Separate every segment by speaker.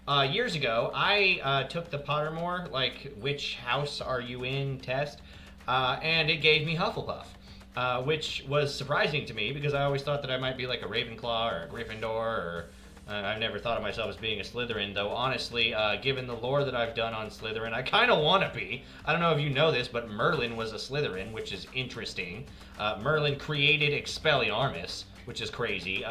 Speaker 1: Years ago, I took the Pottermore, like, which house are you in test, and it gave me Hufflepuff, which was surprising to me because I always thought that I might be like a Ravenclaw or a Gryffindor, or I've never thought of myself as being a Slytherin, though honestly, given the lore that I've done on Slytherin, I kind of want to be. I don't know if you know this, but Merlin was a Slytherin, which is interesting. Merlin created Expelliarmus, which is crazy.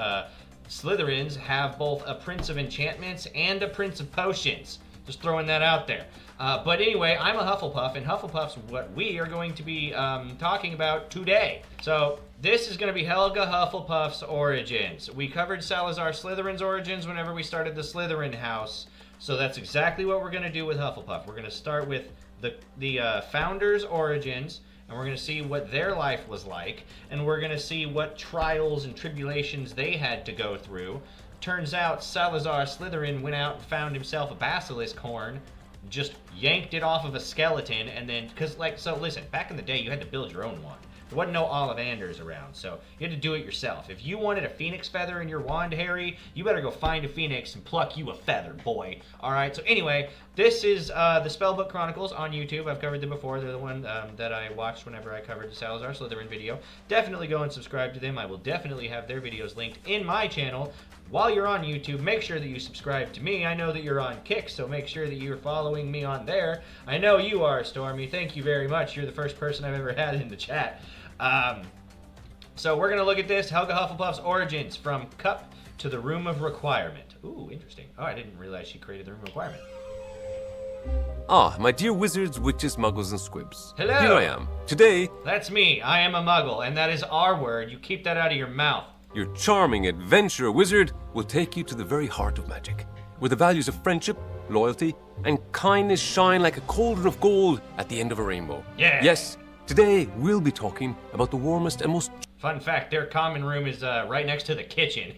Speaker 1: Slytherins have both a Prince of Enchantments and a Prince of Potions. Just throwing that out there. But anyway, I'm a Hufflepuff, and Hufflepuff's what we are going to be talking about today. So this is going to be Helga Hufflepuff's origins. We covered Salazar Slytherin's origins whenever we started the Slytherin house. So that's exactly what we're going to do with Hufflepuff. We're going to start with the founders' origins, and we're going to see what their life was like, and we're going to see what trials and tribulations they had to go through. Turns out Salazar Slytherin went out and found himself a basilisk horn, just yanked it off of a skeleton, and then, so listen, back in the day you had to build your own wand. There wasn't no Ollivanders around, so you had to do it yourself. If you wanted a phoenix feather in your wand, Harry, you better go find a phoenix and pluck you a feather, boy. Alright, so anyway, this is the Spellbook Chronicles on YouTube. I've covered them before. They're the one that I watched whenever I covered the Salazar Slytherin video. Definitely go and subscribe to them. I will definitely have their videos linked in my channel. While you're on YouTube, make sure that you subscribe to me. I know that you're on Kick, so make sure that you're following me on there. I know you are, Stormy. Thank you very much. You're the first person I've ever had in the chat. So we're going to look at this, Helga Hufflepuff's origins, from Cup to the Room of Requirement. Ooh, interesting. Oh, I didn't realize she created the Room of Requirement.
Speaker 2: Ah, my dear wizards, witches, muggles, and squibs.
Speaker 1: Hello.
Speaker 2: Here I am. Today,
Speaker 1: That's me. I am a muggle, and that is our word. You keep that out of your mouth.
Speaker 2: your charming adventurer wizard will take you to the very heart of magic, where the values of friendship, loyalty, and kindness shine like a cauldron of gold at the end of a rainbow.
Speaker 1: Yeah.
Speaker 2: Yes, today we'll be talking about the warmest and most
Speaker 1: Fun fact, their common room is right next to the kitchen.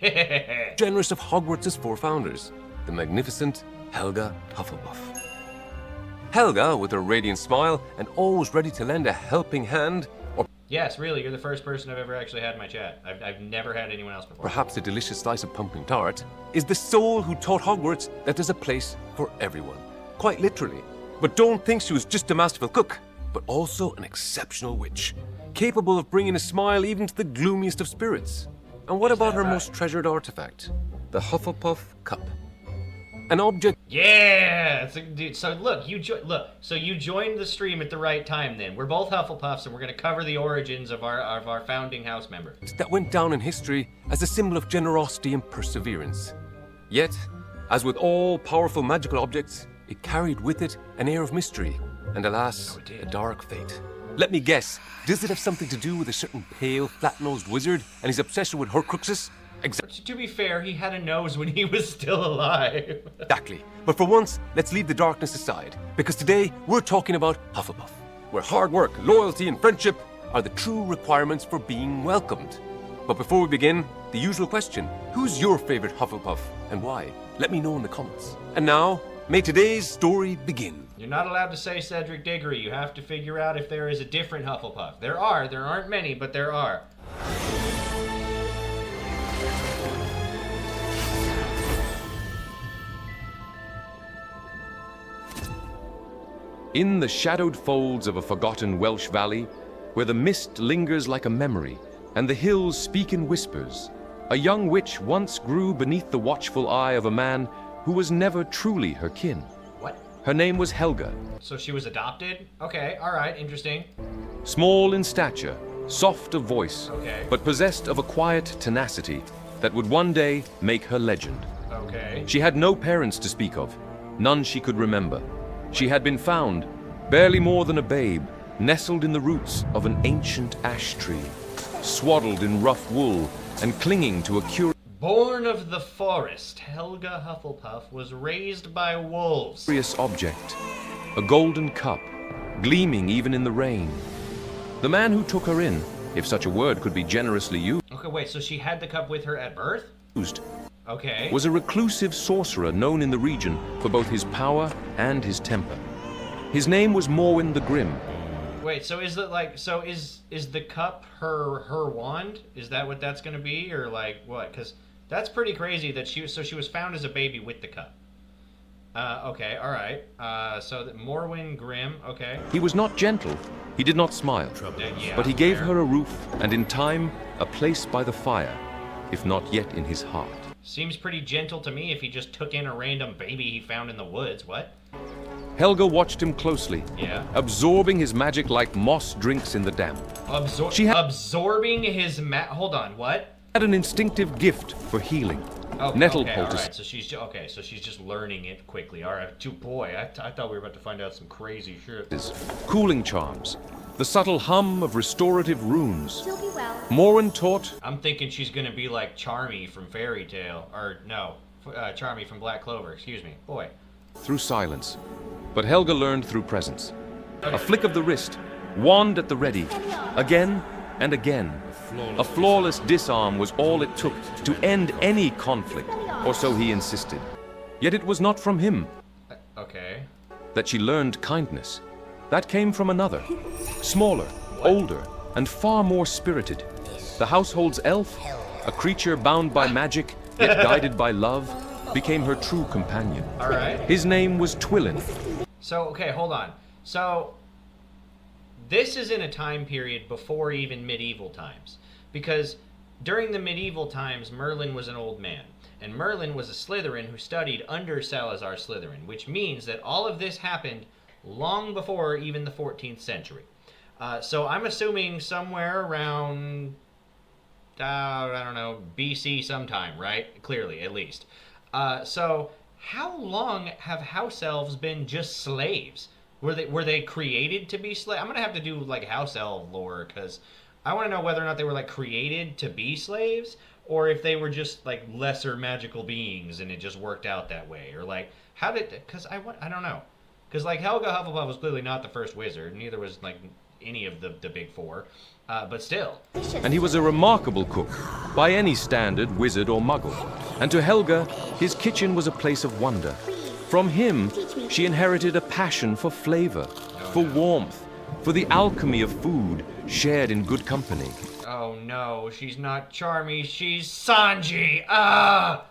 Speaker 2: generous of Hogwarts' four founders, the magnificent Helga Hufflepuff. Helga, with her radiant smile and always ready to lend a helping hand, or
Speaker 1: Yes, really, you're the first person I've ever actually had in my chat. I've never had anyone else before.
Speaker 2: perhaps a delicious slice of pumpkin tart, is the soul who taught Hogwarts that there's a place for everyone. Quite literally. But don't think she was just a masterful cook, but also an exceptional witch, capable of bringing a smile even to the gloomiest of spirits. And what about her most treasured artifact? The Hufflepuff Cup. An object
Speaker 1: Yeah, dude. So look, So you joined the stream at the right time. Then we're both Hufflepuffs, and we're going to cover the origins of our founding house member.
Speaker 2: that went down in history as a symbol of generosity and perseverance. Yet, as with all powerful magical objects, it carried with it an air of mystery, and alas, a dark fate. Let me guess, does it have something to do with a certain pale, flat-nosed wizard and his obsession with Horcruxes?
Speaker 1: To be fair, he had a nose when he was still alive.
Speaker 2: Exactly. But for once, let's leave the darkness aside, because today we're talking about Hufflepuff, where hard work, loyalty, and friendship are the true requirements for being welcomed. But before we begin, the usual question: who's your favorite Hufflepuff and why? Let me know in the comments. And now, may today's story begin.
Speaker 1: You're not allowed to say Cedric Diggory. You have to figure out if there is a different Hufflepuff. There aren't many, but there are.
Speaker 2: In the shadowed folds of a forgotten Welsh valley, where the mist lingers like a memory and the hills speak in whispers, a young witch once grew beneath the watchful eye of a man who was never truly her kin.
Speaker 1: What?
Speaker 2: Her name was Helga.
Speaker 1: So she was adopted? Okay, alright, interesting.
Speaker 2: Small in stature, soft of voice,
Speaker 1: Okay.
Speaker 2: but possessed of a quiet tenacity that would one day make her legend.
Speaker 1: Okay.
Speaker 2: She had no parents to speak of, none she could remember. She had been found, barely more than a babe, nestled in the roots of an ancient ash tree, swaddled in rough wool and clinging to a
Speaker 1: Born of the forest, Helga Hufflepuff was raised by wolves.
Speaker 2: curious object, a golden cup, gleaming even in the rain. The man who took her in, if such a word could be generously
Speaker 1: Okay, wait, so she had the cup with her at birth?
Speaker 2: used,
Speaker 1: Okay.
Speaker 2: was a reclusive sorcerer known in the region for both his power and his temper. His name was Morwen the Grim.
Speaker 1: Wait, so is it like, so is the cup her wand? Is that what that's gonna be, or like what? Because that's pretty crazy that she was found as a baby with the cup. Okay, all right. So that Morwen Grimm. Okay.
Speaker 2: He was not gentle, he did not smile,
Speaker 1: Yeah,
Speaker 2: but he gave
Speaker 1: fair.
Speaker 2: her a roof and in time a place by the fire, if not yet in his heart.
Speaker 1: Seems pretty gentle to me if he just took in a random baby he found in the woods. What?
Speaker 2: Helga watched him closely,
Speaker 1: Yeah.
Speaker 2: absorbing his magic like moss drinks in the damp.
Speaker 1: Absorbing his Hold on, what?
Speaker 2: Had an instinctive gift for healing.
Speaker 1: Oh,
Speaker 2: Nettle
Speaker 1: okay,
Speaker 2: poultice.
Speaker 1: all right. So she's just learning it quickly. All right, boy, I thought we were about to find out some crazy shit.
Speaker 2: Cooling charms, the subtle hum of restorative runes.
Speaker 3: She'll be well.
Speaker 2: Morwen taught
Speaker 1: I'm thinking she's gonna be like Charmy from Fairy Tale, or no, Charmy from Black Clover. Excuse me, boy.
Speaker 2: through silence, but Helga learned through presence. A flick of the wrist, wand at the ready, again and again. A flawless disarm was all it took to end any conflict, or so he insisted. Yet it was not from him
Speaker 1: Okay.
Speaker 2: that she learned kindness. That came from another, smaller, older, and far more spirited. The household's elf, a creature bound by magic, yet guided by love, became her true companion.
Speaker 1: All right.
Speaker 2: His name was Twillin.
Speaker 1: So, okay, hold on. So, this is in a time period before even medieval times. Because during the medieval times, Merlin was an old man. And Merlin was a Slytherin who studied under Salazar Slytherin, which means that all of this happened long before even the 14th century. So I'm assuming somewhere around, I don't know, BC sometime, right? Clearly, at least. So how long have house elves been just slaves? Were they created to be slaves? I'm gonna have to do like house elf lore because I want to know whether or not they were like created to be slaves, or if they were just like lesser magical beings and it just worked out that way, or like how did? Because I don't know. Because like Helga Hufflepuff was clearly not the first wizard, neither was like any of the big four, but still.
Speaker 2: And he was a remarkable cook, by any standard, wizard or muggle. And to Helga, his kitchen was a place of wonder. From him, she inherited a passion for flavor, for warmth, for the alchemy of food shared in good company.
Speaker 1: Oh no, she's not Charmy, she's Sanji! Ah!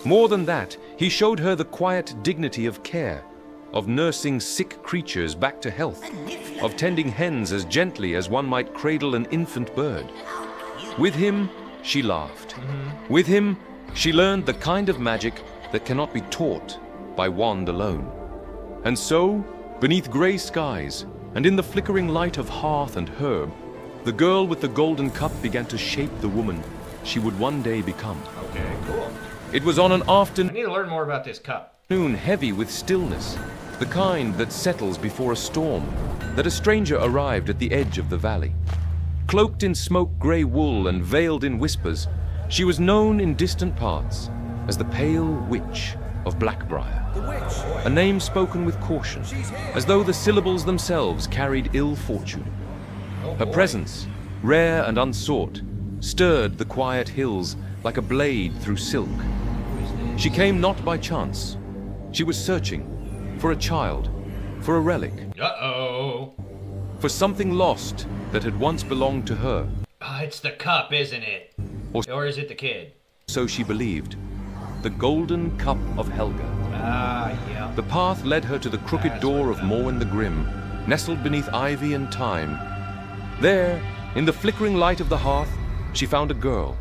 Speaker 2: More than that, he showed her the quiet dignity of care, of nursing sick creatures back to health, of tending hens as gently as one might cradle an infant bird. With him, she laughed. With him, she learned the kind of magic that cannot be taught by wand alone. And so, beneath grey skies, and in the flickering light of hearth and herb, the girl with the golden cup began to shape the woman she would one day become.
Speaker 1: Okay, cool.
Speaker 2: It was on an
Speaker 1: I
Speaker 2: afternoon
Speaker 1: need to learn more about this cup.
Speaker 2: heavy with stillness, the kind that settles before a storm, that a stranger arrived at the edge of the valley. Cloaked in smoke-grey wool and veiled in whispers, she was known in distant parts as the Pale Witch of Blackbriar. A name spoken with caution, as though the syllables themselves carried ill fortune. Her presence, rare and unsought, stirred the quiet hills like a blade through silk. She came not by chance. She was searching for a child, for a relic,
Speaker 1: Uh-oh.
Speaker 2: for something lost that had once belonged to her.
Speaker 1: It's the cup, isn't it? Or is it the kid?
Speaker 2: So she believed. The golden cup of Helga.
Speaker 1: Ah, yeah.
Speaker 2: The path led her to the crooked door of Morwen the Grim, nestled beneath ivy and thyme. There, in the flickering light of the hearth, she found a girl,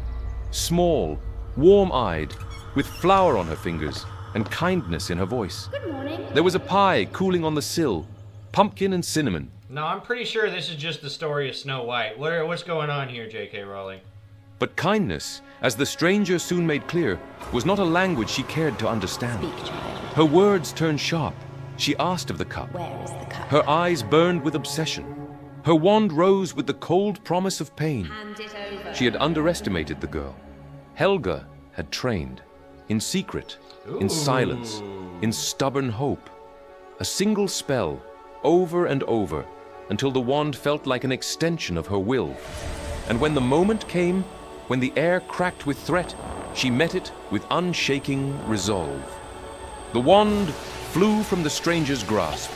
Speaker 2: small, warm-eyed, with flour on her fingers and kindness in her voice.
Speaker 3: Good morning.
Speaker 2: There was a pie cooling on the sill, pumpkin and cinnamon.
Speaker 1: No, I'm pretty sure this is just the story of Snow White. What's going on here, J.K. Rowling?
Speaker 2: But kindness, as the stranger soon made clear, was not a language she cared to understand.
Speaker 4: Speak, child.
Speaker 2: Her words turned sharp. She asked of the cup.
Speaker 4: Where is the cup?
Speaker 2: Her eyes burned with obsession. Her wand rose with the cold promise of pain.
Speaker 4: Hand it over.
Speaker 2: She had underestimated the girl. Helga had trained, in secret, in silence, in stubborn hope. A single spell, over and over, until the wand felt like an extension of her will. And when the moment came, when the air cracked with threat, she met it with unshaking resolve. The wand flew from the stranger's grasp.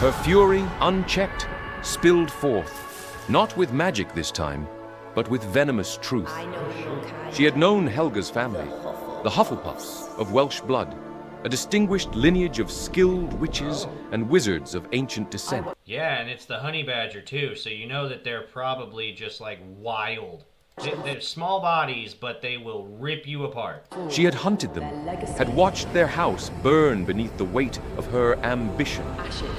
Speaker 2: Her fury, unchecked, spilled forth, not with magic this time, but with venomous truth.
Speaker 4: I know your kind.
Speaker 2: She had known Helga's family, the Hufflepuffs of Welsh blood. a distinguished lineage of skilled witches and wizards of ancient descent.
Speaker 1: Yeah, and it's the honey badger too, so you know that they're probably just like wild. They're small bodies, but they will rip you apart.
Speaker 2: She had hunted them, had watched their house burn beneath the weight of her ambition.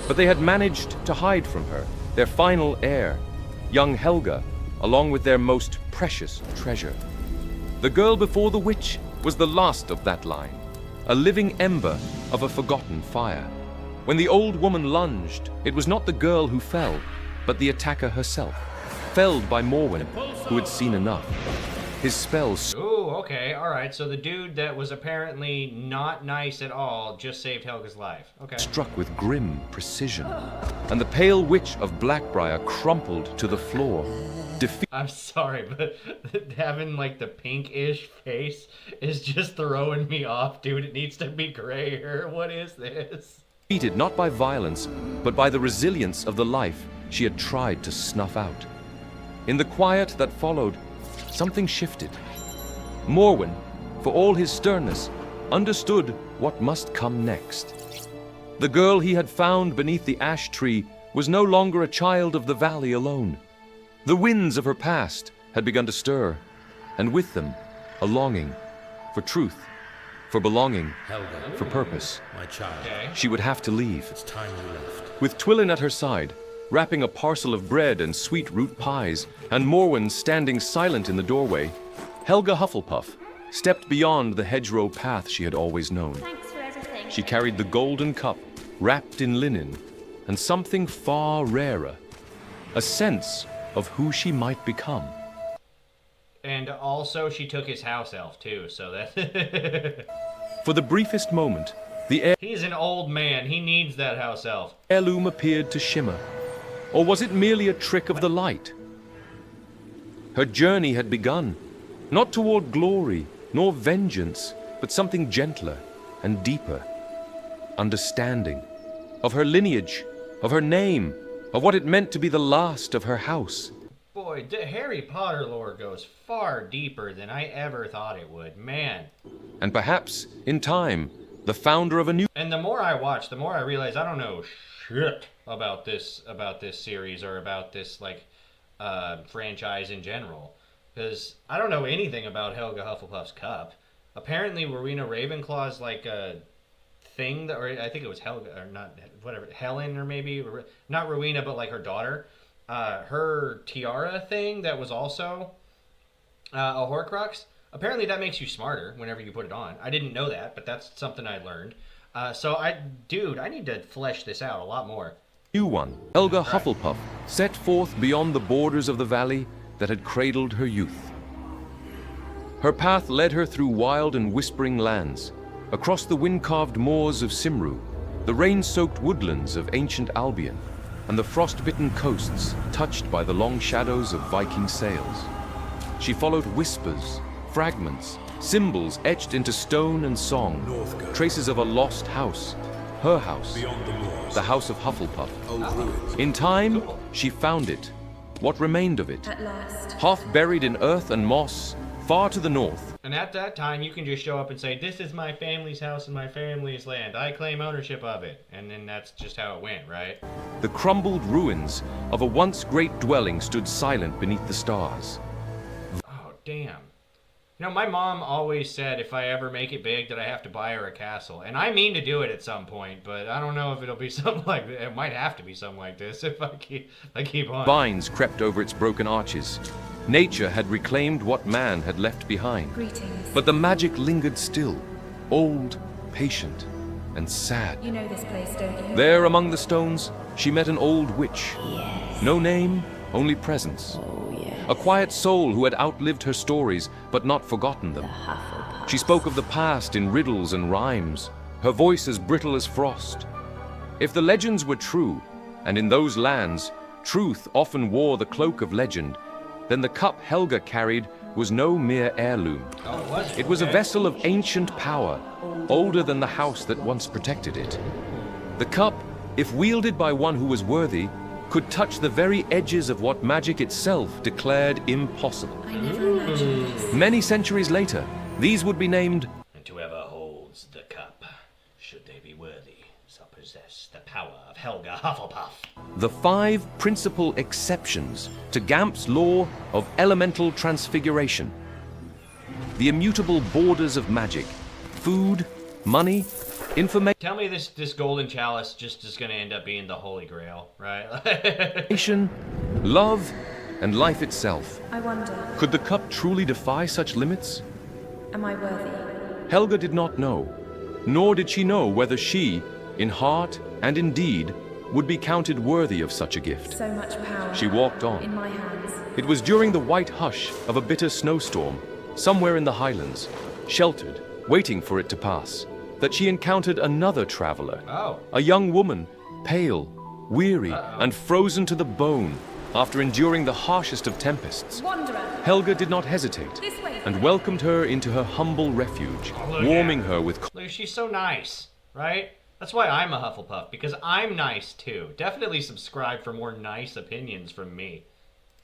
Speaker 2: But they had managed to hide from her their final heir, young Helga, along with their most precious treasure. The girl before the witch was the last of that line, a living ember of a forgotten fire. When the old woman lunged, it was not the girl who fell, but the attacker herself, felled by Morwen, who had seen enough. His spells...
Speaker 1: Ooh, okay, alright, so the dude that was apparently not nice at all just saved Helga's life. Okay.
Speaker 2: struck with grim precision, and the pale witch of Blackbriar crumpled to the floor.
Speaker 1: I'm sorry, but having like the pinkish face is just throwing me off, dude. It needs to be grayer. What is this?
Speaker 2: Defeated not by violence, but by the resilience of the life she had tried to snuff out. In the quiet that followed, something shifted. Morwen, for all his sternness, understood what must come next. The girl he had found beneath the ash tree was no longer a child of the valley alone. The winds of her past had begun to stir, and with them, a longing for truth, for belonging,
Speaker 3: Helga,
Speaker 2: for purpose.
Speaker 3: my child,
Speaker 2: She would have to leave.
Speaker 3: it's time you left.
Speaker 2: With Twillin at her side, wrapping a parcel of bread and sweet root pies, and Morwen standing silent in the doorway, Helga Hufflepuff stepped beyond the hedgerow path she had always known.
Speaker 4: Thanks for everything.
Speaker 2: She carried the golden cup, wrapped in linen, and something far rarer, a sense of who she might become.
Speaker 1: And also, she took his house elf too, so that.
Speaker 2: For the briefest moment, the
Speaker 1: He's an old man. He needs that house elf.
Speaker 2: heirloom appeared to shimmer. Or was it merely a trick of the light? Her journey had begun, not toward glory nor vengeance, but something gentler and deeper. Understanding of her lineage, of her name, of what it meant to be the last of her house.
Speaker 1: Boy, the Harry Potter lore goes far deeper than I ever thought it would. Man.
Speaker 2: And perhaps, in time, the founder of a new...
Speaker 1: And the more I watch, the more I realize I don't know shit about this series or about this franchise in general, because I don't know anything about Helga Hufflepuff's cup. Apparently, Rowena Ravenclaw's like a thing that, or I think it was Helga or not, whatever, Helen or maybe not Rowena, but like her daughter, her tiara thing that was also a Horcrux. Apparently, that makes you smarter whenever you put it on. I didn't know that, but that's something I learned. So I need to flesh this out a lot more.
Speaker 2: New one, Helga Hufflepuff, set forth beyond the borders of the valley that had cradled her youth. Her path led her through wild and whispering lands, across the wind-carved moors of Cymru, the rain-soaked woodlands of ancient Albion, and the frost-bitten coasts touched by the long shadows of Viking sails. She followed whispers, fragments, symbols etched into stone and song, traces of a lost house, her house, the house of Hufflepuff. In time, she found it, what remained of it,
Speaker 4: At last.
Speaker 2: half buried in earth and moss, far to the north.
Speaker 1: And at that time, you can just show up and say, "This is my family's house and my family's land. I claim ownership of it." And then that's just how it went, right?
Speaker 2: The crumbled ruins of a once great dwelling stood silent beneath the stars.
Speaker 1: Oh, damn. You know, my mom always said if I ever make it big that I have to buy her a castle. And I mean to do it at some point, but I don't know if it'll be something like this. It might have to be something like this if I keep on.
Speaker 2: Vines crept over its broken arches. Nature had reclaimed what man had left behind.
Speaker 4: Greetings.
Speaker 2: But the magic lingered still, old, patient, and sad.
Speaker 4: You know this place, don't you?
Speaker 2: There among the stones, she met an old witch.
Speaker 4: Yes.
Speaker 2: No name, only presence.
Speaker 4: Oh, yes.
Speaker 2: A quiet soul who had outlived her stories, but not forgotten them.
Speaker 4: Hufflepuff.
Speaker 2: She spoke of the past in riddles and rhymes, her voice as brittle as frost. If the legends were true, and in those lands, truth often wore the cloak of legend, then the cup Helga carried was no mere heirloom.
Speaker 1: Oh, it was.
Speaker 2: It was a
Speaker 1: Okay.
Speaker 2: vessel of ancient power, older than the house that once protected it. The cup, if wielded by one who was worthy, could touch the very edges of what magic itself declared impossible.
Speaker 4: I never imagined this.
Speaker 2: Many centuries later, these would be named
Speaker 1: And whoever holds the cup worthy shall possess the power of Helga Hufflepuff.
Speaker 2: The 5 principal exceptions to Gamp's law of elemental transfiguration. The immutable borders of magic. Food, money, information.
Speaker 1: Tell me this golden chalice just is going to end up being the Holy Grail, right?
Speaker 2: Love, and life itself.
Speaker 4: I wonder,
Speaker 2: Could the cup truly defy such limits?
Speaker 4: am I worthy?
Speaker 2: Helga did not know, nor did she know whether she, in heart and in deed, would be counted worthy of such a gift.
Speaker 4: So much power
Speaker 2: She walked on.
Speaker 4: in my hands.
Speaker 2: It was during the white hush of a bitter snowstorm, somewhere in the highlands, sheltered, waiting for it to pass, that she encountered another traveler.
Speaker 1: Oh.
Speaker 2: A young woman, pale, weary, and frozen to the bone after enduring the harshest of tempests.
Speaker 4: Wanderer,
Speaker 2: Helga did not hesitate
Speaker 4: this way.
Speaker 2: and welcomed her into her humble refuge,
Speaker 1: look
Speaker 2: warming
Speaker 1: at
Speaker 2: her with
Speaker 1: Look, she's so nice, right? That's why I'm a Hufflepuff, because I'm nice too. Definitely subscribe for more nice opinions from me.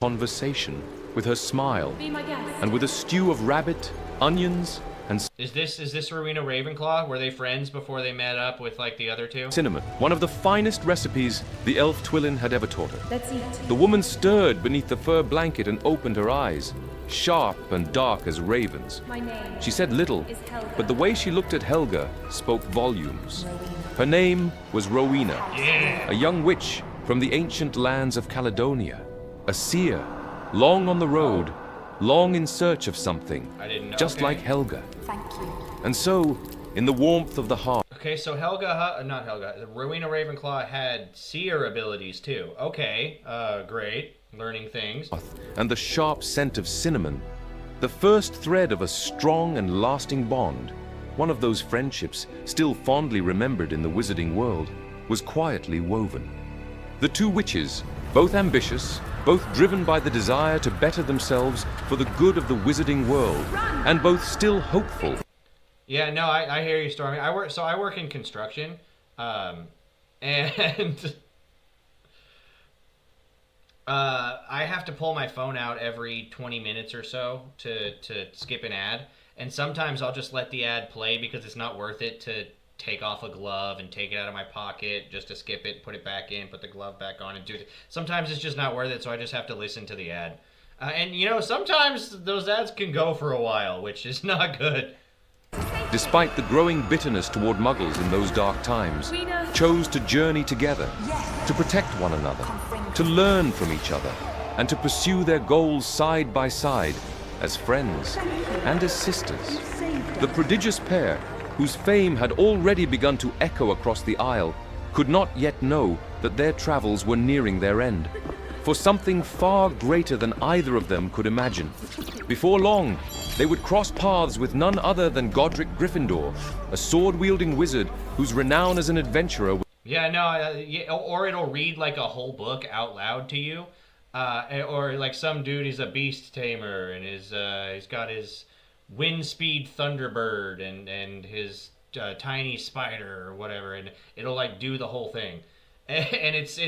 Speaker 2: conversation, with her smile,
Speaker 4: Be my guest.
Speaker 2: and with a stew of rabbit, onions, and
Speaker 1: Is this Rowena Ravenclaw? Were they friends before they met up with like the other two?
Speaker 2: cinnamon, one of the finest recipes the elf Twillin had ever taught her.
Speaker 4: Let's eat.
Speaker 2: The woman stirred beneath the fur blanket and opened her eyes, sharp and dark as ravens.
Speaker 4: My name
Speaker 2: She said little,
Speaker 4: is Helga.
Speaker 2: but the way she looked at Helga spoke volumes. Her name was Rowena,
Speaker 1: Yeah.
Speaker 2: a young witch from the ancient lands of Caledonia, a seer, long on the road, long in search of something,
Speaker 1: I didn't know.
Speaker 2: just
Speaker 1: Okay.
Speaker 2: like Helga.
Speaker 4: Thank you.
Speaker 2: And so, in the warmth of the heart,
Speaker 1: Okay, so not Helga, Rowena Ravenclaw had seer abilities too. Okay, great. Learning things.
Speaker 2: and the sharp scent of cinnamon, the first thread of a strong and lasting bond, one of those friendships still fondly remembered in the wizarding world, was quietly woven. The two witches, both ambitious, both driven by the desire to better themselves for the good of the wizarding world, and both still hopeful.
Speaker 1: Yeah, no, I hear you, Stormy. I work in construction, and I have to pull my phone out every 20 minutes or so to skip an ad, and sometimes I'll just let the ad play because it's not worth it to take off a glove and take it out of my pocket just to skip it, put it back in, put the glove back on, and do it. Sometimes it's just not worth it, so I just have to listen to the ad. And you know, sometimes those ads can go for a while, which is not good.
Speaker 2: Despite the growing bitterness toward muggles in those dark times, chose to journey together, to protect one another, to learn from each other, and to pursue their goals side by side, as friends and as sisters. The prodigious pair, whose fame had already begun to echo across the Isle, could not yet know that their travels were nearing their end, for something far greater than either of them could imagine. Before long, they would cross paths with none other than Godric Gryffindor, a sword-wielding wizard whose renown as an adventurer.
Speaker 1: Yeah, no, or it'll read like a whole book out loud to you, or like some dude is a beast tamer and he's got his wind speed Thunderbird and his tiny spider or whatever, and it'll like do the whole thing, and it's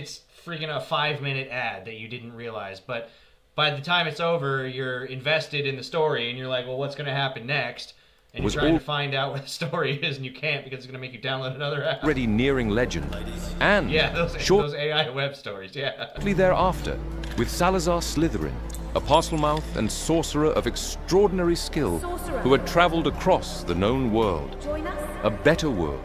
Speaker 1: freaking a 5-minute ad that you didn't realize, but by the time it's over, you're invested in the story, and you're like, well, what's going to happen next? And you're trying to find out what the story is, and you can't because it's going to make you download another app.
Speaker 2: Already nearing legend, and
Speaker 1: Yeah, those AI web stories, yeah.
Speaker 2: shortly thereafter, with Salazar Slytherin, a Parselmouth and sorcerer of extraordinary skill, who had traveled across the known world.
Speaker 4: Join us?
Speaker 2: A better world,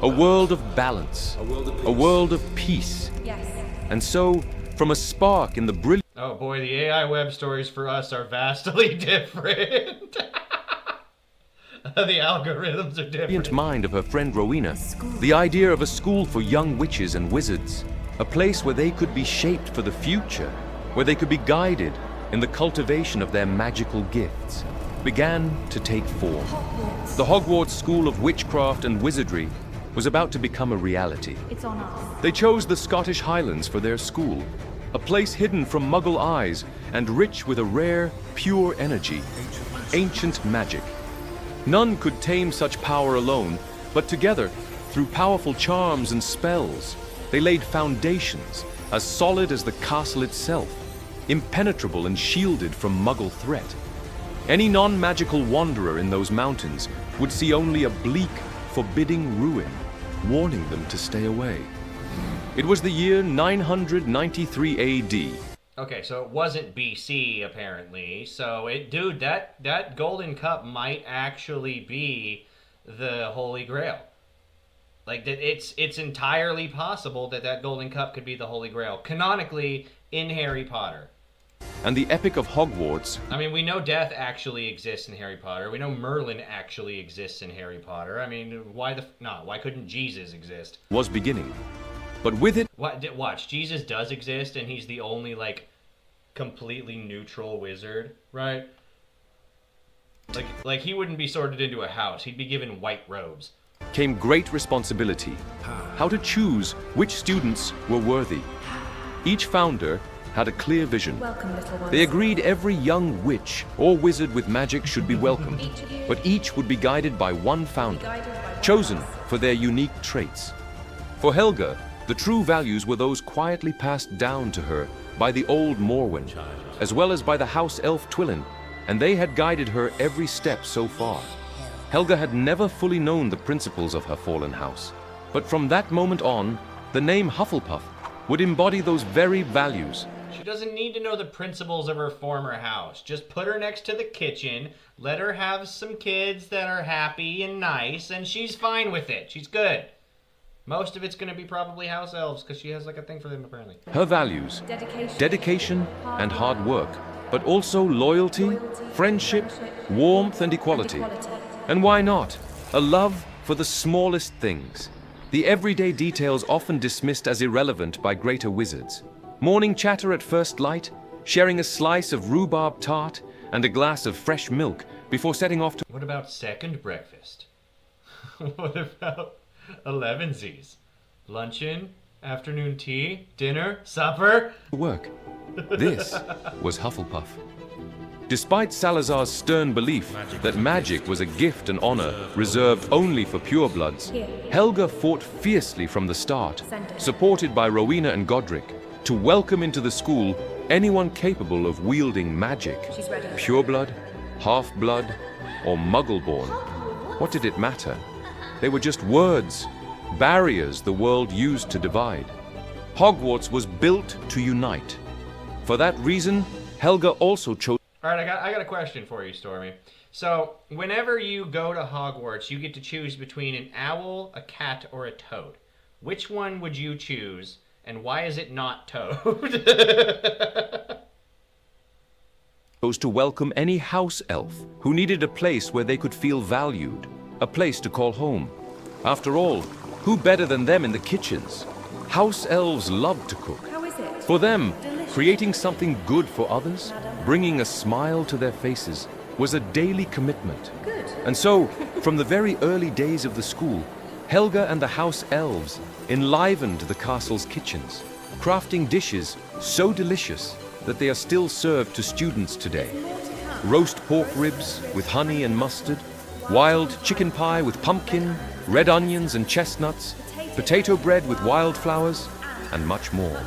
Speaker 2: a world of balance, a world of peace.
Speaker 4: Yes.
Speaker 2: And so, from a spark in the brilliant
Speaker 1: Oh boy, the AI web stories for us are vastly different. The algorithms are different.
Speaker 2: mind of her friend Rowena, the idea of a school for young witches and wizards, a place where they could be shaped for the future, where they could be guided in the cultivation of their magical gifts, began to take form. The Hogwarts School of Witchcraft and Wizardry was about to become a reality.
Speaker 4: It's on us.
Speaker 2: They chose the Scottish Highlands for their school, a place hidden from Muggle eyes and rich with a rare, pure energy, ancient magic. None could tame such power alone, but together, through powerful charms and spells, they laid foundations as solid as the castle itself, impenetrable and shielded from Muggle threat. Any non-magical wanderer in those mountains would see only a bleak, forbidding ruin, warning them to stay away. It was the year 993 AD.
Speaker 1: Okay, so it wasn't BC apparently. So dude, that golden cup might actually be the Holy Grail. Like that, it's entirely possible that golden cup could be the Holy Grail canonically in Harry Potter.
Speaker 2: And the Epic of Hogwarts.
Speaker 1: I mean, we know death actually exists in Harry Potter. We know Merlin actually exists in Harry Potter. I mean, why couldn't Jesus exist?
Speaker 2: Was beginning. But with it...
Speaker 1: Watch, Jesus does exist, and he's the only, like, completely neutral wizard, right? Like he wouldn't be sorted into a house. He'd be given white robes.
Speaker 2: Came great responsibility. How to choose which students were worthy. Each founder had a clear vision.
Speaker 4: Welcome, little ones.
Speaker 2: They agreed every young witch or wizard with magic should be welcomed, but each would be guided by one founder, chosen for their unique traits. For Helga, the true values were those quietly passed down to her by the old Morwen, as well as by the house elf Twillin, and they had guided her every step so far. Helga had never fully known the principles of her fallen house, but from that moment on, the name Hufflepuff would embody those very values.
Speaker 1: She doesn't need to know the principles of her former house. Just put her next to the kitchen, let her have some kids that are happy and nice, and she's fine with it. She's good. Most of it's going to be probably house elves, because she has like a thing for them, apparently.
Speaker 2: Her values, dedication and hard work, but also loyalty, friendship, warmth and equality. And why not? A love for the smallest things. The everyday details often dismissed as irrelevant by greater wizards. Morning chatter at first light, sharing a slice of rhubarb tart and a glass of fresh milk before setting off to...
Speaker 1: What about second breakfast? What about 11sies? Luncheon? Afternoon tea? Dinner? Supper?
Speaker 2: work. This was Hufflepuff. Despite Salazar's stern belief that magic was a gift and honor reserved only for purebloods, Helga fought fiercely from the start, supported by Rowena and Godric, to welcome into the school anyone capable of wielding magic. Pureblood, half-blood, or muggle-born. What did it matter? They were just words, barriers the world used to divide. Hogwarts was built to unite. For that reason, Helga also chose...
Speaker 1: All right, I got a question for you, Stormy. So, whenever you go to Hogwarts, you get to choose between an owl, a cat, or a toad. Which one would you choose, and why is it not Toad?
Speaker 2: chose to welcome any house elf who needed a place where they could feel valued, a place to call home. After all, who better than them in the kitchens? House elves loved to cook.
Speaker 4: How is it?
Speaker 2: For them, creating something good for others, bringing a smile to their faces, was a daily commitment.
Speaker 4: Good.
Speaker 2: And so, from the very early days of the school, Helga and the house elves enlivened the castle's kitchens, crafting dishes so delicious that they are still served to students today. Roast pork ribs with honey and mustard, wild chicken pie with pumpkin, red onions and chestnuts, potato bread with wildflowers, and much more.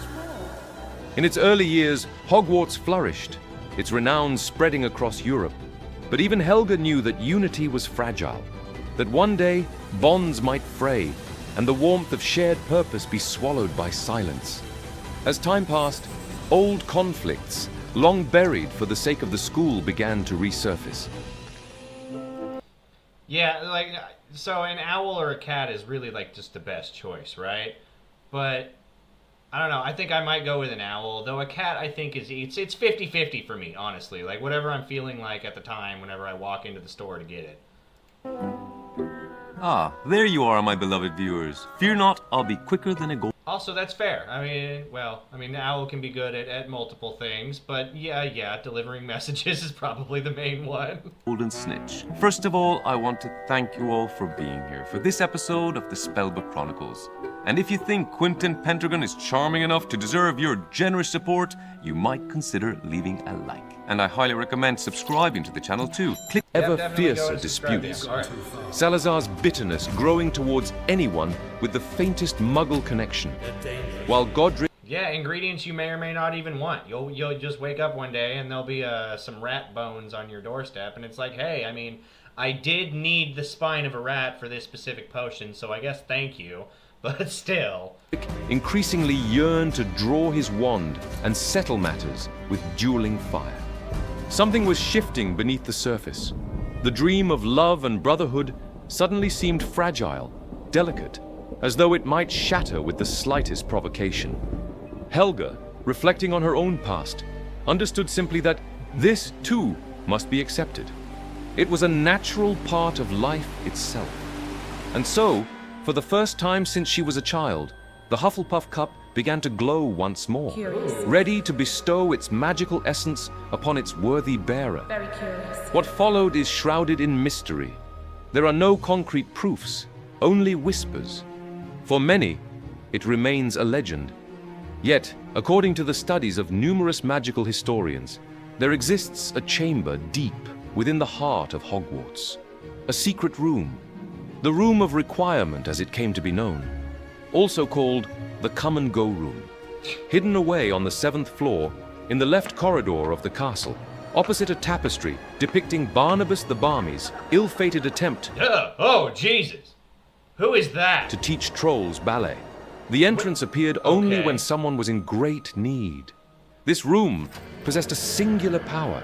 Speaker 2: In its early years, Hogwarts flourished, its renown spreading across Europe. But even Helga knew that unity was fragile, that one day bonds might fray, and the warmth of shared purpose be swallowed by silence. As time passed, old conflicts, long buried for the sake of the school, began to resurface.
Speaker 1: Yeah, like, so an owl or a cat is really, like, just the best choice, right? But, I don't know, I think I might go with an owl, though a cat, I think, it's 50-50 for me, honestly. Like, whatever I'm feeling like at the time whenever I walk into the store to get it.
Speaker 3: Ah, there you are, my beloved viewers. Fear not, I'll be quicker than a gold...
Speaker 1: Also, that's fair. I mean, the owl can be good at multiple things, but yeah, delivering messages is probably the main one.
Speaker 3: Golden snitch. First of all, I want to thank you all for being here for this episode of the Spellbook Chronicles. And if you think Quentin Pendragon is charming enough to deserve your generous support, you might consider leaving a like. And I highly recommend subscribing to the channel too. Click
Speaker 2: Ever
Speaker 1: definitely go
Speaker 2: fiercer
Speaker 1: and subscribe,
Speaker 2: disputes.
Speaker 1: yeah. All right.
Speaker 2: Salazar's bitterness growing towards anyone with the faintest muggle connection. While Godric...
Speaker 1: Yeah, ingredients you may or may not even want. You'll just wake up one day and there'll be some rat bones on your doorstep, and it's like, hey, I mean, I did need the spine of a rat for this specific potion, so I guess thank you. But still.
Speaker 3: Increasingly yearned to draw his wand and settle matters with dueling fire. Something was shifting beneath the surface. The dream of love and brotherhood suddenly seemed fragile, delicate, as though it might shatter with the slightest provocation. Helga, reflecting on her own past, understood simply that this, too, must be accepted. It was a natural part of life itself. And so, for the first time since she was a child, the Hufflepuff cup began to glow once more,
Speaker 4: Curious.
Speaker 3: ready to bestow its magical essence upon its worthy bearer.
Speaker 4: Very curious.
Speaker 3: What followed is shrouded in mystery. There are no concrete proofs, only whispers. For many, it remains a legend. Yet, according to the studies of numerous magical historians, there exists a chamber deep within the heart of Hogwarts. A secret room. The Room of Requirement, as it came to be known. Also called the Come and Go Room. Hidden away on the 7th floor, in the left corridor of the castle, opposite a tapestry depicting Barnabas the Barmy's ill-fated attempt
Speaker 1: Oh, Jesus. Who is that?
Speaker 3: to teach trolls ballet. The entrance appeared only
Speaker 1: Okay.
Speaker 3: when someone was in great need. This room possessed a singular power.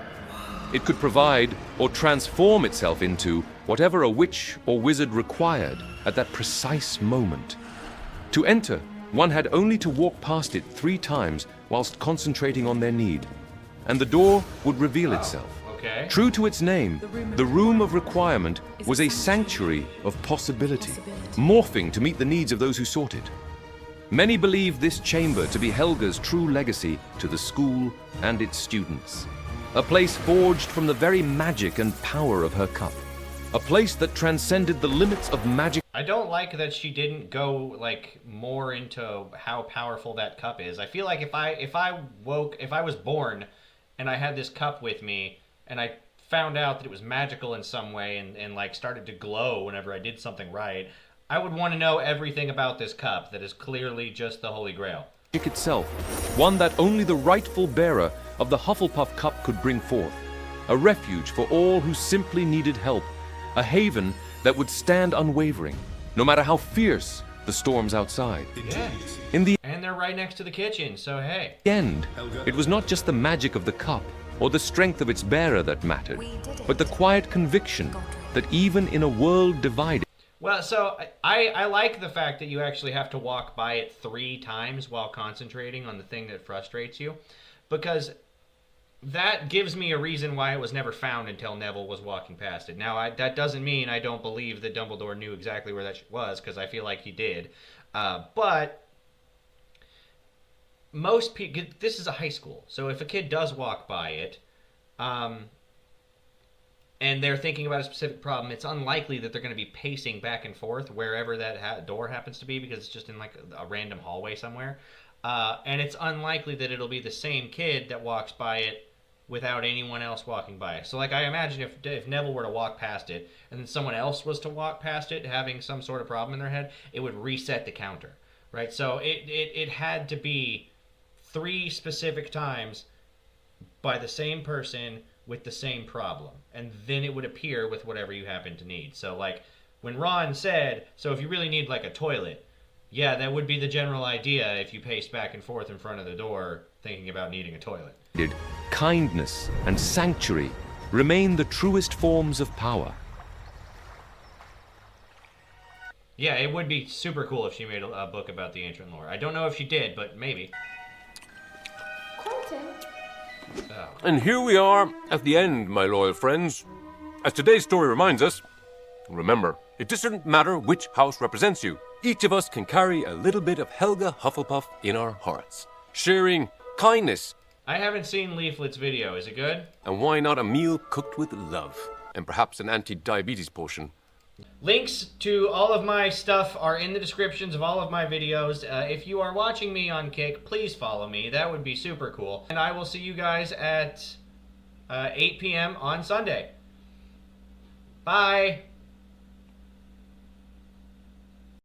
Speaker 3: It could provide or transform itself into whatever a witch or wizard required at that precise moment. To enter, one had only to walk past it 3 times whilst concentrating on their need, and the door would reveal itself.
Speaker 1: Okay.
Speaker 3: True to its name, the Room of Requirement was a sanctuary of possibility, morphing to meet the needs of those who sought it. Many believe this chamber to be Helga's true legacy to the school and its students. A place forged from the very magic and power of her cup. A place that transcended the limits of magic.
Speaker 1: I don't like that she didn't go like more into how powerful that cup is. I feel like if I was born and I had this cup with me and I found out that it was magical in some way and like started to glow whenever I did something right, I would want to know everything about this cup that is clearly just the Holy Grail.
Speaker 3: Itself, one that only the rightful bearer of the Hufflepuff cup could bring forth. A refuge for all who simply needed help. A haven that would stand unwavering, no matter how fierce the storms outside.
Speaker 1: Yeah.
Speaker 3: In the
Speaker 1: And they're right next to the kitchen, so hey.
Speaker 3: end, it was not just the magic of the cup or the strength of its bearer that mattered, but the quiet conviction that even in a world divided.
Speaker 1: Well, so I like the fact that you actually have to walk by it 3 times while concentrating on the thing that frustrates you, because that gives me a reason why it was never found until Neville was walking past it. Now, that doesn't mean I don't believe that Dumbledore knew exactly where that was, because I feel like he did. But most people, this is a high school, so if a kid does walk by it, and they're thinking about a specific problem, it's unlikely that they're going to be pacing back and forth wherever that door happens to be, because it's just in like a random hallway somewhere. And it's unlikely that it'll be the same kid that walks by it without anyone else walking by it. So like I imagine if Neville were to walk past it and then someone else was to walk past it having some sort of problem in their head, it would reset the counter, right? So it had to be 3 specific times by the same person with the same problem, and then it would appear with whatever you happen to need. So like when Ron said, so if you really need like a toilet, yeah, that would be the general idea if you paced back and forth in front of the door thinking about needing a toilet.
Speaker 3: Kindness and sanctuary remain the truest forms of power.
Speaker 1: Yeah, it would be super cool if she made a book about the ancient lore. I don't know if she did, but maybe.
Speaker 4: Quentin.
Speaker 1: Oh.
Speaker 2: And here we are at the end, my loyal friends. As today's story reminds us, remember, it doesn't matter which house represents you. Each of us can carry a little bit of Helga Hufflepuff in our hearts, sharing kindness,
Speaker 1: I haven't seen Leaflet's video. Is it good?
Speaker 2: and why not a meal cooked with love, and perhaps an anti-diabetes potion.
Speaker 1: Links to all of my stuff are in the descriptions of all of my videos. If you are watching me on Kick, please follow me. That would be super cool. And I will see you guys at 8 p.m. on Sunday. Bye.